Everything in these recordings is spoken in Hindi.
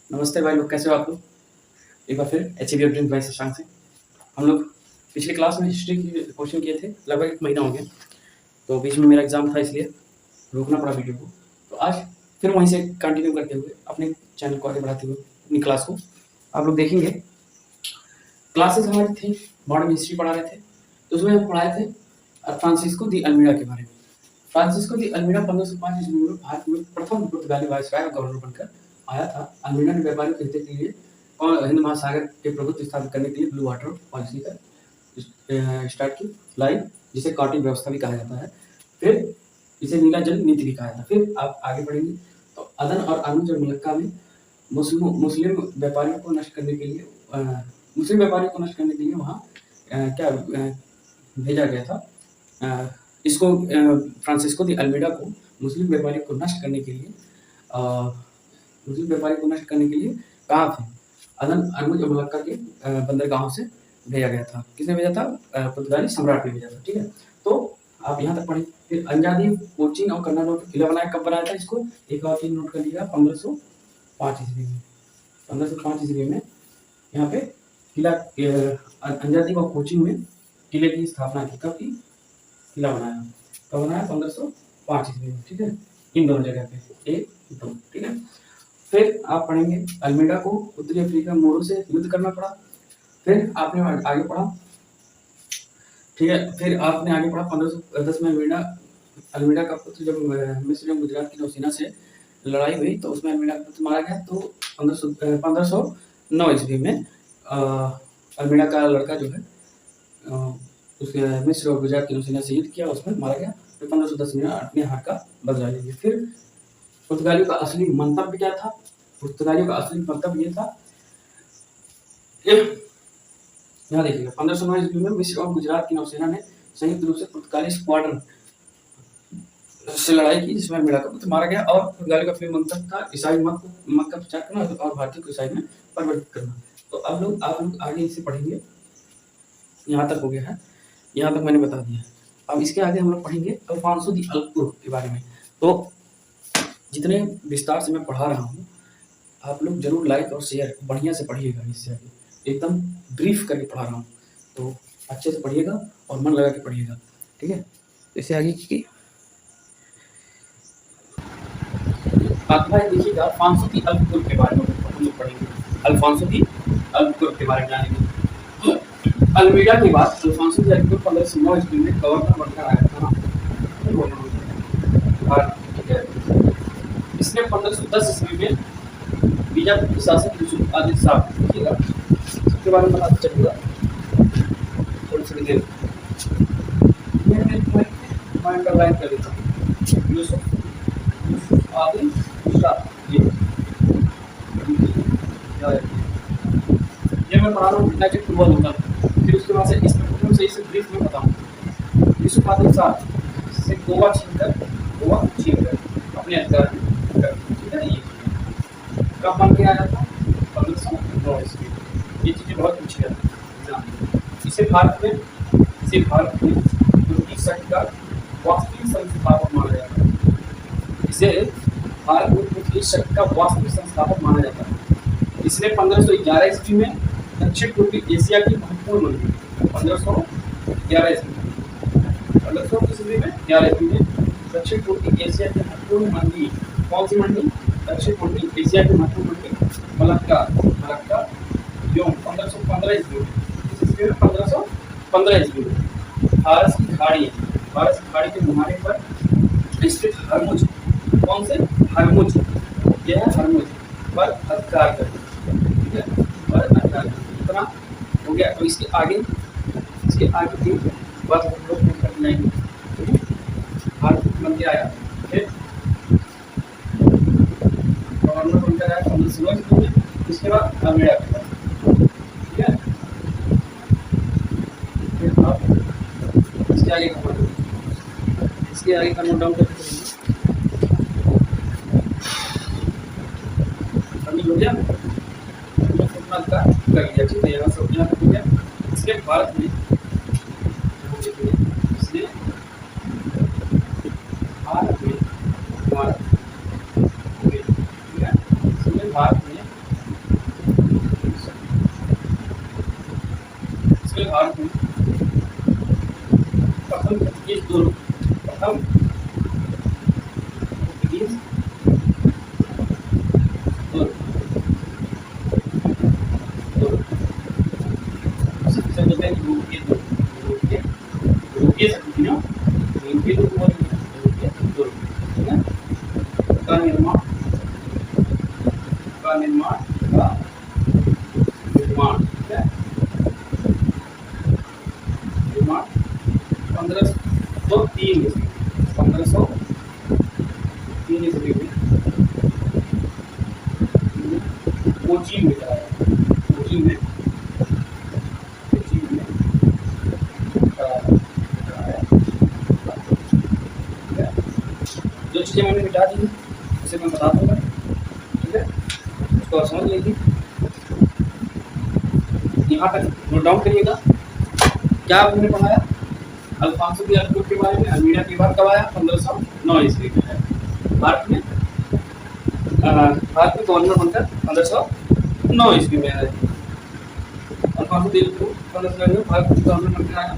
नमस्ते भाई लोग, कैसे हो आप लोग? एक बार फिर एचईबी अपडेट भाई शशांक से। हम लोग पिछली क्लास में हिस्ट्री के क्वेश्चन किए थे, लगभग 1 महीना हो गया। तो बीच में मेरा एग्ज़ाम था, इसलिए रोकना पड़ा वीडियो को। तो आज फिर वहीं से कंटिन्यू करते हुए अपने चैनल को आगे बढ़ाते हुए अपनी क्लास को आप लोग देखेंगे। क्लासेस हमारी थी, मॉडर्न हिस्ट्री पढ़ा रहे थे, तो उसमें हम पढ़ाए थे फ्रांसिस्को दी अल्मीड़ा के बारे में। फ्रांसिस्को दी अल्मीड़ा 1505 ईस्वी में भारत में प्रथम पुर्तगाली वायसराय और गवर्नर बनकर आया था। अल्मीड़ा ने व्यापारियों के हित के लिए और हिंद महासागर के प्रभुत्व स्थापित करने के लिए ब्लू वाटर पॉलिसी का स्टार्ट की लाई, जिसे कार्टिंग व्यवस्था भी कहा जाता है। फिर इसे नीला जल नीति भी कहा जाता है। फिर आप आगे बढ़ेंगे तो अदन और अनुज और मलक्का में मुस्लिम व्यापारियों को नष्ट करने के लिए वहाँ क्या भेजा गया था। इसको फ्रांसिस्को दी अल्मीड़ा को मुस्लिम व्यापारियों को नष्ट करने के लिए कहाँ थे? अदन अनुज और मलक्का के बंदरगाहों से भेजा गया था। किसने भेजा था? पुर्तगाली सम्राट ने भेजा था। ठीक है, तो आप यहाँ तक पढ़े। फिर अंजादी, कोचीन और कन्नौज का किला बनाया। कब बनाया था इसको? एक और चीज नोट कर लिया, 1505 ईस्वी में। 1505 ईस्वी में यहाँ पे किला अंजादी और कोचीन में किले की स्थापना की। कब की? किला बनाया। कब बनाया? 1505 ईस्वी में। ठीक है, इन दोनों जगह पे 1, 2। ठीक है, फिर आप पढ़ेंगे अल्मीड़ा को उत्तरी अफ्रीका मोरों से युद्ध करना पड़ा। फिर आपने आगे पढ़ा, ठीक है, फिर आपने आगे पढ़ा 1510 में अल्मीड़ा का पुत्र जब मिस्र एवं गुजरात की नौसेना से लड़ाई हुई तो उसमें अल्मीड़ा का पुत्र मारा गया। तो 1509 ईस्वी में अल्मीड़ा का लड़का जो है उसके मिस्र और गुजरात की नौसेना से युद्ध किया, उसमें मारा गया। फिर 1510 में अपने हार का बदला लिया। फिर पुर्तगालियों का असली मंतव्य क्या था? पुर्तगालियों का असली मंतव्य ये था, यहाँ देखिएगा, 1509 ईस्वी में मिस्र और गुजरात की नौसेना ने संयुक्त रूप से पुर्तगाली स्क्वाड्रन से लड़ाई की, जिसमें अल्मीड़ा का पुत्र मारा गया। और पुर्तगालियों का फिर मंतव्य था ईसाई मत का प्रचार करना और भारतीय को ईसाई में परिवर्तित करना। तो अब आप लोग आगे इसे पढ़ेंगे। यहाँ तक हो गया है, यहाँ तक मैंने बता दिया। अब इसके आगे हम लोग पढ़ेंगे अल्फांसो दी अल्बुकर्क के बारे में। तो जितने विस्तार से मैं पढ़ा रहा हूँ, आप लोग जरूर लाइक और शेयर बढ़िया से पढ़िएगा। इससे आगे एकदम ब्रीफ करके पढ़ा रहा हूँ, तो अच्छे से पढ़िएगा और मन लगा के पढ़िएगा। ठीक है, इससे आगे की भाई देखिएगा, अल्फांसो दी अल्बुकर्क के बारे में हम लोग पढ़ेंगे। अल्फांसो दी अल्बुकर्क के बारे में जानेंगे। अल्मीड़ा के बाद अल्फांसो दी अल्बुकर्क 1509 ईस्वी में गवर्नर बनकर आया था। ठीक है, इसने 1510 ईस्वी में बीजापुर के शासक यूसुफ आदिल शाह, देखिएगा इसके बारे में पता चलेगा थोड़ी सी देर मैं अंडरलाइन कर देता हूँ। यूसुफ आदिल शाह, ये मैं पढ़ा रहा हूँ यूनाइटेड फुटबॉल होता है। फिर उसके बाद से इसमें से ब्रीफ में बताऊँ। यूसुफ आदिल शाह से गोवा छीनकर अपने अधिकार में कर, ठीक है। ये कब बन के आया था? 1509 ईस्वी। ये चीज़ें बहुत पूछी जाती हैं। इसे भारत में तुर्की शक का वास्तविक संस्थापक माना जाता है। इसे भारत में तुर्की शक का वास्तविक संस्थापक माना जाता है। इसने 1511 ईस्वी में दक्षिण पूर्वी एशिया की महत्वपूर्ण मंडी 1511 ईस्वी में दक्षिण पूर्वी एशिया की महत्वपूर्ण मंडी, कौन सी मंडी? दक्षिण पूर्वी एशिया की महत्वपूर्ण मंडी मलक्का योम 1515 ईस्वी में। 1515 ईस्वी में फारस की खाड़ी के मुहाने पर स्थित हरमुज, कौन से? हरमुज, यह है हरमुज पर अधिकार कर, ठीक है, पर अधिकार इतना हो गया। तो इसके आगे की बात हम लोग कर जाएंगे। भारत बन के आया, फिर गवर्नर बनकर आया 1516 ईस्वी में। इसके बाद अल्मीड़ा, ठीक है। फिर आप इसके आगे का नोट डाउन करके हो गया, कर लिया, ठीक है। यहाँ से यहाँ हो गया। इसके भारत में भारत में पोर्चुगीज सबसे बोलते हैं यूरोपीय यूरोपीय शक्ति ना यूरोपीय तो यूरोपीय ठीक है का निर्माण का निर्माण ठीक है निर्माण 1503 ईस्वी में कोचीन में कराया कोचीन में जो चीज़ें मैंने मिटा दी उसे मैं बता दूंगा ठीक है उसको समझ लीजिए यहाँ तक नोट डाउन करिएगा क्या आपने पढ़ाया अल्फांसो दी अल्बुकर्क के बारे में अल्मीड़ा के बाद कब आया 1509 ईस्वी में भारत में गवर्नर बनकर 1509 ईस्वी में आया अल्फांसो दी अल्बुकर्क 1509 में भारत के गवर्नर बनकर आया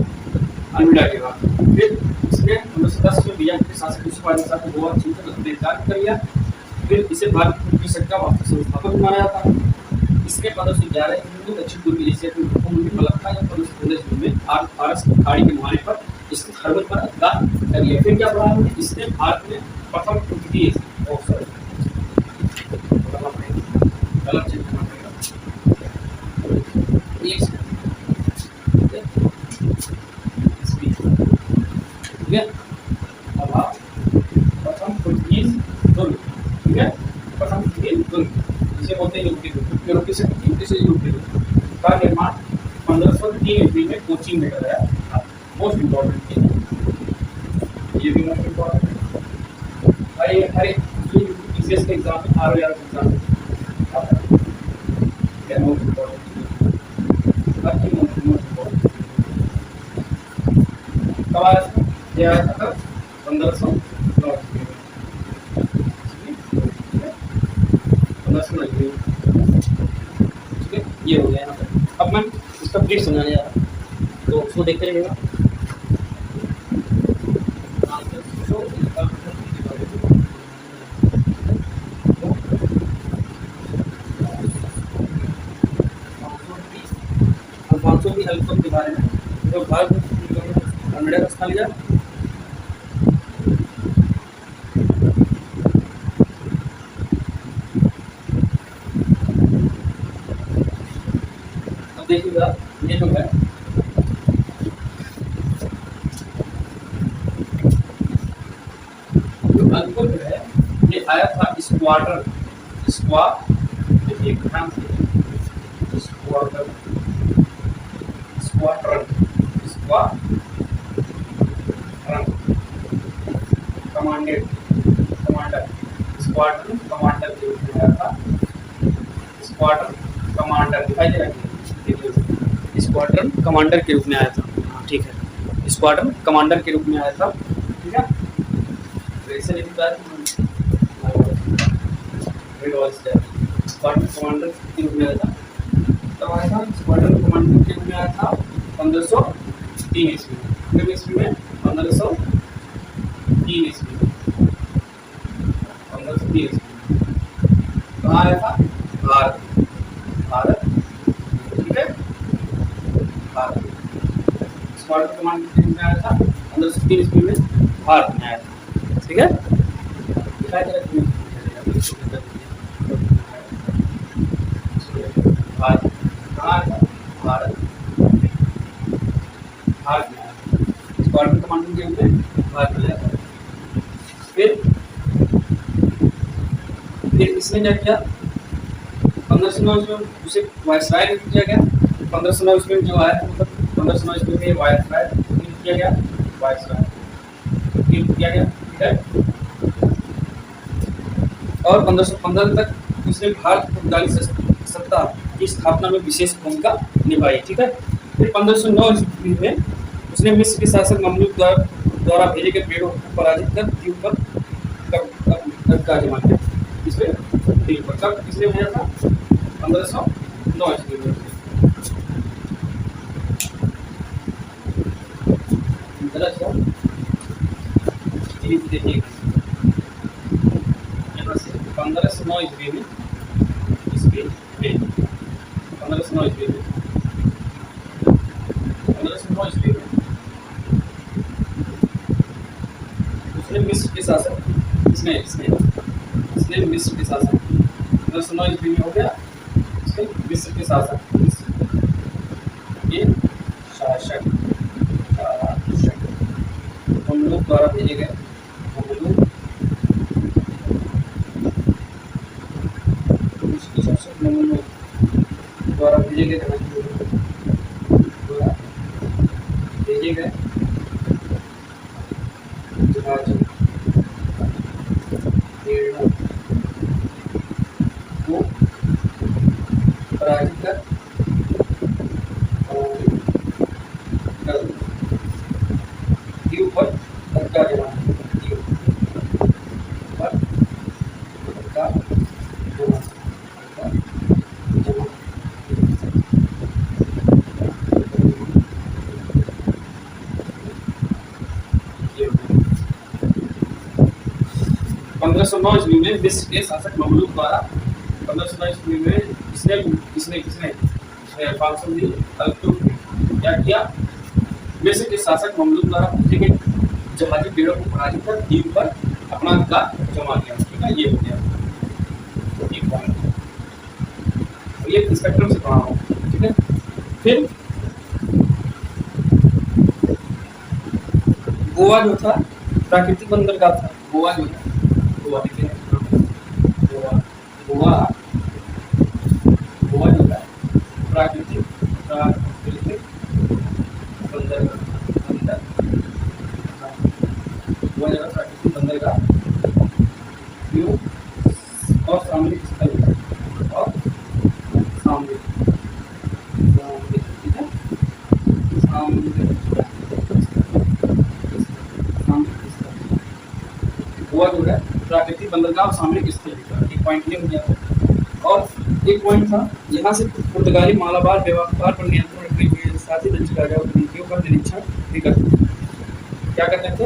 अल्मीड़ा के बाद फिर इसने 1910 में बिया के शासक यूसुफ आदिल शाह को गोवा छीनकर गिरफ्तार कर लिया फिर इसे भारत की शक्ति का वापस संस्थापक माना जाता है इसने 1511 में दक्षिण पूर्वी एशिया के उपमंडल मलक्का या 1515 में फारस खाड़ी के मुहाने पर स्थित हर्बल पर अधिकार कर लिया फिर क्या पढ़ा हमने इसने भारत में प्रथम पोर्चुगीज गलत चीज करना पड़ेगा ठीक है अब आप प्रथम पोर्चुगीज दुर्ग ठीक है प्रथम पोर्चुगीज दुर्ग इसे बोलते हैं यूरोपीय शक्ति इसे यूरोपीय का निर्माण 1503 ईस्वी में कोचीन में कराया मोस्ट इम्पोर्टेंट ये भी मोस्ट इम्पोर्टेंट है हर एक पीसीएस के एग्जाम में आर यार एग्जाम आता है क्या मोस्ट इम्पोर्टेंट हर की मोस्ट इम्पोर्टेंट कब आया था ये आया था 1509 ठीक है ये हो गया यहाँ पर अब मैं इसका ब्रीफ समझाने जा रहा हूँ तो उसको देखते रहिएगा अल्फांसो दी अल्बुकर्क के बारे में तो भारत अल्मीड़ा का स्थान लिया अब देखिएगा ये जो है जो अल्बुकर्क है ये आया था स्क्वाड्रन देखिए ध्यान से स्क्वाड्रन कमांडर स्क्वाड्रन कमांडर के रूप में आया था स्क्वाड्रन कमांडर दिखाई दे रहा है स्क्वाड्रन कमांडर के रूप में आया था हाँ ठीक है स्क्वाड्रन कमांडर के रूप में आया था ठीक है वैसे नहीं दिखा स्क्वाड्रन कमांडर के रूप में आया था तब आया था स्क्वाड्रन कमांडर के रूप में आया था 1503 ईस्वी में 1503 ईस्वी 1503 ईस्वी कहाँ आया था भारत ठीक है भारत स्क्वाड्रन कमांडर के रूप में आया था 1503 ईस्वी में भारत में आया था ठीक है दिखाई दे रहा है भारत कहाँ आया था भारत में आया स्क्वाड्रन कमांडर के रूप में भारत में आया फिर इसने क्या किया 1509 में उसे वायसराय नियुक्त किया गया 1509 ईस्वी में जो आया मतलब 1509 ईस्वी में वायसराय नियुक्त किया गया वायसराय नियुक्त किया गया ठीक है और 1515 तक उसने भारत पुर्तगाली सत्ता की स्थापना में विशेष भूमिका निभाई ठीक है फिर 1509 ईस्वी में उसने मिस्र के शासक ममलूक द्वारा भेजे गए पेड़ों को पराजित कर द्वीप पर कब्जा जमा किया इसमें द्वीप पर कब किसने भेजा था 1509 ईस्वी में गलत है देखिए 1509 ईस्वी में, ईस्वी में 1509 ईस्वी में 1509 ईस्वी में उसने मिस्र के शासक इसने मिस्र के शासक 1509 ईस्वी में हो गया। उसने मिस्र के शासक, ये शासक ममलूक द्वारा भेजे गए, ममलूक द्वारा भेजे गए जहाज को पराजित कर द्वीप पर धक्का जमा, पंद्रह सौ नौ ईस्वी में मिस्र के शासक ममलूक द्वारा 1509 ईस्वी में किसने क्या किया? मिस्र के शासक ममलूक द्वारा भेजे गए जहाजी पेड़ों को पराजित कर द्वीप पर अपना अधिकार जमा किया। ठीक है, ये हो गया एक पॉइंट, ये स्पेक्ट्रम से पढ़ा हूं। ठीक है, फिर गोवा जो था प्राकृतिक बंदरगाह था। गोवा जो था, गोवा जो था प्राकृतिक बंदरगाह क्यों और सामरिक स्थल और सामरिक गोवा जो है प्राकृतिक बंदरगाह और सामरिक स्थल, एक पॉइंट ये हो गया। और एक पॉइंट था, यहाँ से पुर्तगाली मालाबार व्यापार पर नियंत्रण रखने के साथ ही डच राजाओं की नीतियों का निरीक्षण भी करते थे। क्या करते थे?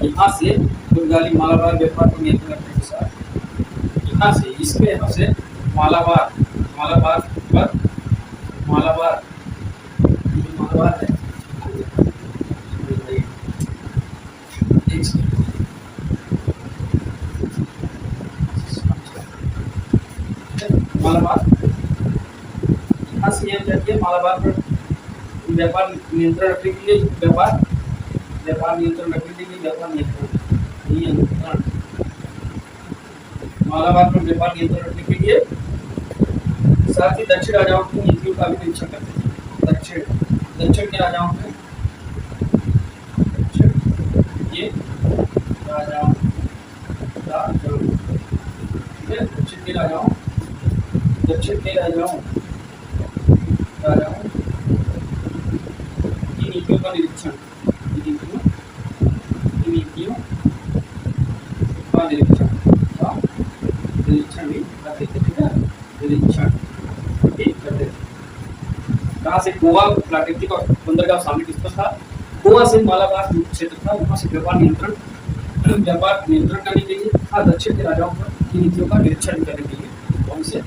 यहाँ से पुर्तगाली मालाबार व्यापार पर नियंत्रण रखने के साथ यहाँ से मालाबार है मालाबार, यहाँ से यह क्या किया? मालाबार पर व्यापार नियंत्रण रखने के लिए मालाबार पर व्यापार नियंत्रण रखने के लिए साथ ही दक्षिण राजाओं की नीतियों का भी निरीक्षण करते थे। दक्षिण के राजाओं के दक्षिण के राजाओं की नीतियों का निरीक्षण भी करते थे। ठीक है, निरीक्षण भी करते थे। कहाँ से? गोवा प्राकृतिक और बंदरगाह सामरिक स्थल था। गोवा से मालाबार क्षेत्र था, वहाँ से व्यापार नियंत्रण करने के लिए था। दक्षिण के राजाओं की नीतियों का निरीक्षण करने के लिए उनसे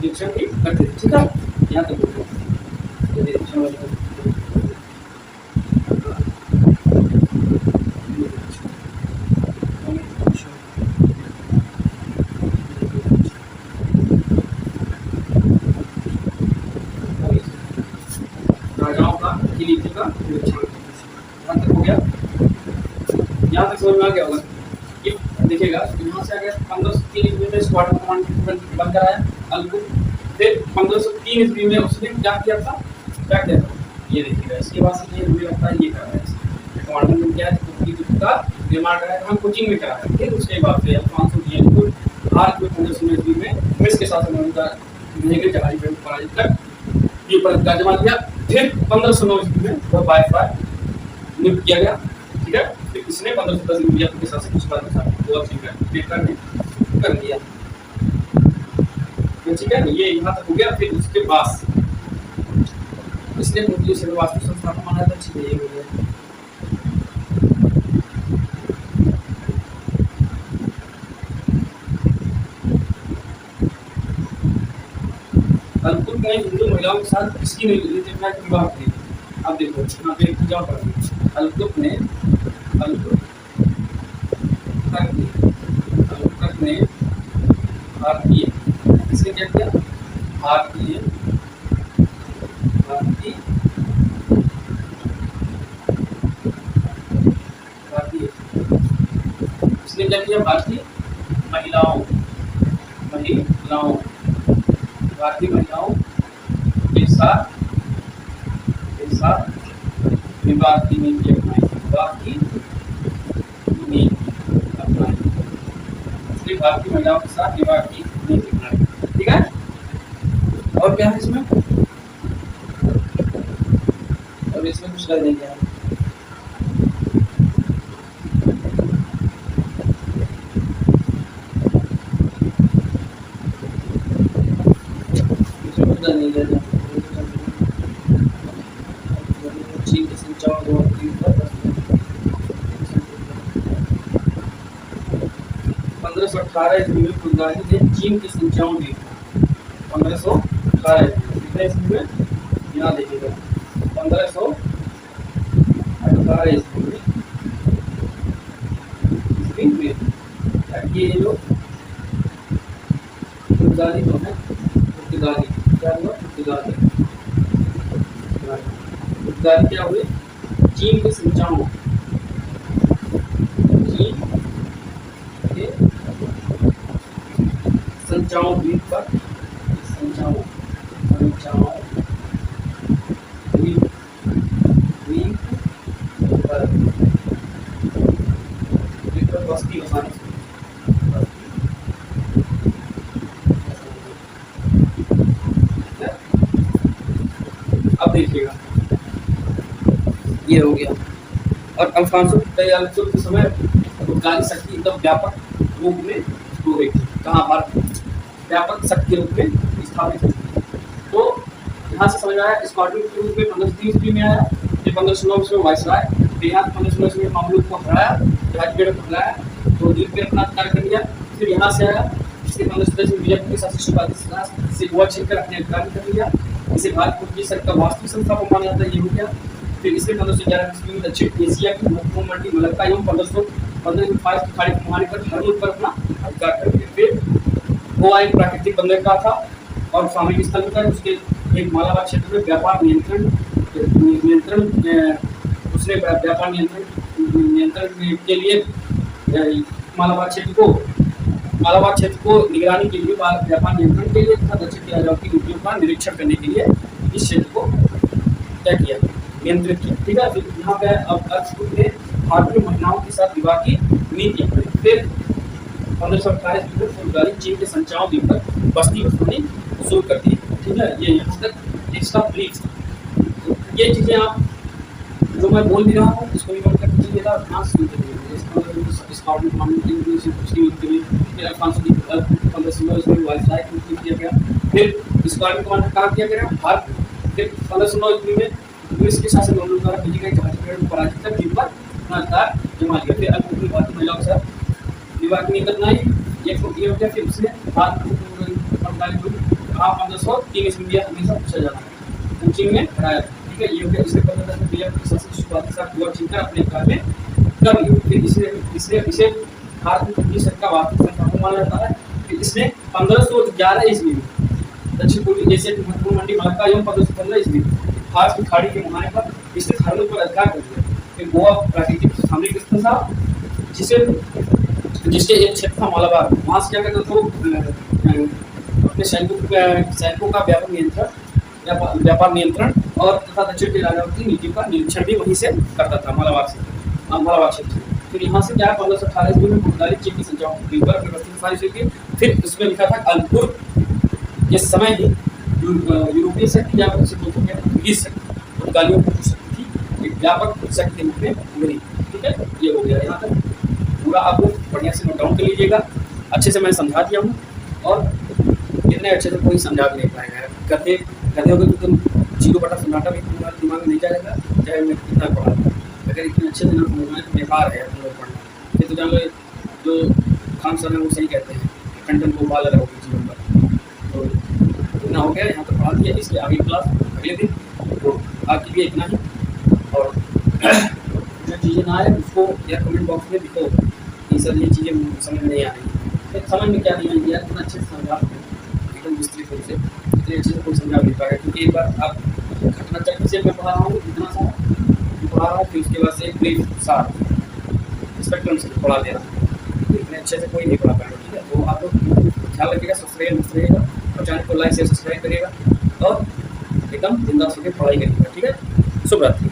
निरीक्षण भी करते थे। ठीक है, यहाँ तक राजाओं का नीति का निरीक्षण यहाँ तक हो गया। यहाँ तक समझ में आ गया होगा। देखिएगा, यहाँ से अगर 1503 ईस्वी में स्क्वाड्रन कमांड बनकर आया अल्कुल, फिर 1503 ईस्वी में उसने क्या किया था? ये देखिएगा, इसके बाद से ये मुझे लगता है ये कर रहा है कमांडर में क्या है का निर्माण कराया, हम कोचिंग में कराया। फिर उसके बाद से 500 भारत में 1509 ईस्वी में मिस्र के साथ जहाजी पेड़ को पराजित कर ये पर जमा किया। फिर 1509 ईस्वी में वह वायसराय नियुक्त किया गया। ठीक है, फिर इसने 1510 ईस्वी के साथ कुछ बात कर लिया। ठीक है, ये यहाँ तक हो गया। फिर उसके बाद इसने मुझे से वास्तु संस्थापन माना था। ठीक है, ये हो गया। ने हिंदू महिलाओं के साथ किसकी विवाह की? अब देखो यहाँ पे एग्जाम पढ़िए। अलतुर्क ने भारतीय किसने क्या किया? भारतीय इसने क्या किया? भारतीय महिलाओं के साथ विवाह की नीति अपनाई। इसलिए भारतीय महिलाओं के साथ विवाह की नीति अपनाई। ठीक है, और क्या है इसमें? और इसमें कुछ कर देंगे आप। चीन के संचार 1518 ईस्वी में बुल्गारिया ने चीन के संचार दी। 1518 ईस्वी में यहाँ देखिएगा 1518 ईस्वी में ये जो पुर्तगाली तो है, पुर्तगाली क्या हुआ? पुर्तगाली क्या हुए? चीन के संचाओं द्वीप पर बस्ती बसाने। अब देखिएगा ये हो गया। और अल्फांसो दयालचुर के समय पुर्तगाली शक्ति एकदम व्यापक रूप में हो गई थी। कहाँ पर? व्यापक शक्ति के रूप में स्थापित हुई। तो यहाँ से समझ आया स्कॉटलैंड के रूप में 1530 ईस्वी में आया, फिर 1509 ईस्वी में वायसराय, फिर यहाँ 1516 ईस्वी में मामलुक को हराया, राजगढ़ को हराया, तो द्वीप पे अपना अधिकार कर लिया। फिर यहाँ से आया, इसके 1510 में विजयपुर के शासक से गोवा छीनकर अपने अधिकार कर लिया। इसे भारत पुर्तगाली शक्ति का वास्तविक संस्थापक माना जाता है, ये हो गया। फिर इसमें 1511 ईस्वी में दक्षिण एशिया की महत्वपूर्ण मंडी मलक्का एवं 1515 में फारस की खाड़ी के मुहाने पर हर मुल्क पर अपना अधिकार कर लिया। फिर गोवा एक प्राकृतिक बंदरगाह था और सामरिक स्थल था। उसके एक मालाबार क्षेत्र में व्यापार नियंत्रण उसने व्यापार नियंत्रण के लिए मालाबार क्षेत्र को निगरानी के लिए, व्यापार नियंत्रण के लिए तथा दक्षिण के राजाओं की नीतियों का निरीक्षण करने के लिए इस क्षेत्र को क्या किया? नियंत्रित किया। ठीक है, फिर यहाँ पे अब अल्तुर्क ने भारतीय महिलाओं के साथ विवाह की नीति अपनाई। फिर 1528 में पुर्तगाली चीन के संचार द्वीप पर बस्ती बसानी शुरू कर दी। ठीक है, ये यहाँ तक इसका ब्रीफ था। ये चीजें आप जो मैं बोल भी रहा हूँ इसको भी नोट कर लीजिएगा, ध्यान से सुनते रहिएगा। स्कॉटलैंड मामले के लिए फिर अल्फांसो दी 1516 ईस्वी में वायसराय की नियुक्ति किया गया। फिर स्कॉटलैंड कमांडर कहाँ किया गया? भारत। फिर 1509 ईस्वी में इंग्लिश के शासन मामलों द्वारा भेजी गई जहाज को पराजित कर द्वीप पर अपना अधिकार जमा लिया। फिर अल्तुर्क ने भारतीय महिलाओं के साथ विवाह की नीति अपनाई। ये हो गया। फिर उसने भारत को 1503 ईस्वी में हमेशा पूछा जाता है, चीन में हराया। ठीक है, ये हो गया। इसने 1510 में विजयपुर के शासक के साथ गोवा छीनकर अपने अधिकार में कर लिया। फिर इसे भारत में पुर्तगाली शक्ति का वास्तविक संस्थापक माना जाता है। फिर इसने 1511 ईस्वी में दक्षिण पूर्वी एशिया की महत्वपूर्ण मंडी मलक्का एवं 1515 ईस्वी में फारस की खाड़ी के मुहाने पर इसने हर मुल्क पर अधिकार कर लिया। फिर गोवा प्राकृतिक सामरिक स्थल था जिसके एक क्षेत्र था मालाबार। वहाँ से क्या करता था? अपने सैनिकों का व्यापार नियंत्रण और तथा दक्षिण के राजाओं की नीति का निरीक्षण भी वहीं से करता था, मालाबार क्षेत्र। फिर यहाँ से क्या है 1518 ईस्वी में पुर्तगाली चीन की संचार द्वीप पर व्यवस्थित शुरू की। फिर उसमें लिखा था अल्तुर्क ये समय ही यूरोपीय शक्ति या पुर्तगाली शक्ति पुर्तगालियों की शक्ति थी, एक व्यापक शक्ति के रूप में उभरी। ठीक है, ये हो गया। यहाँ तक पूरा आपको बढ़िया से नोट डाउन कर लीजिएगा। अच्छे से मैं समझा दिया हूँ और इतने अच्छे से कोई समझा भी नहीं पाएगा। गधे होगे तो तुम 0 बटा सन्नाटा भी तुम्हारे दिमाग में नहीं जाएगा, चाहे मैं कितना पढ़ा। अगर इतने अच्छे से ना समझना है तो बेकार है हम लोग पढ़ना। फिर तो जानो जो खान सर हैं वो सही कहते हैं, कंटेंट को बाल रहोगे जीवन पर। तो इतना हो गया, यहाँ तक पढ़ा दिया, इसके आगे क्लास अगले दिन। तो आज के लिए इतना ही, और जो चीज़ें ना आए उसको या कमेंट बॉक्स में लिखो कि सर ये चीज़ें समझ नहीं आ रही। समझ में क्या नहीं आएगी यार, इतना अच्छे से समझा एकदम विस्तृत रूप से, इतने अच्छे से कोई समझा नहीं पाएगा, क्योंकि एक बार आप घटना चक्र से मैं पढ़ा रहा हूँ इतना सा पढ़ा रहा हूँ, फिर उसके बाद से एक ब्रीफ सार स्पेक्ट्रम से पढ़ा दे रहा हूँ, तो इतने अच्छे से कोई नहीं पढ़ा पाएगा। ठीक है, तो आप लोग ख्याल रखिएगा, सब्सक्राइब मस्त रहिएगा, और चैनल को लाइक शेयर सब्सक्राइब करिएगा, और एकदम बिंदास होकर पढ़ाई करिएगा। ठीक है, शुभ रात्रि।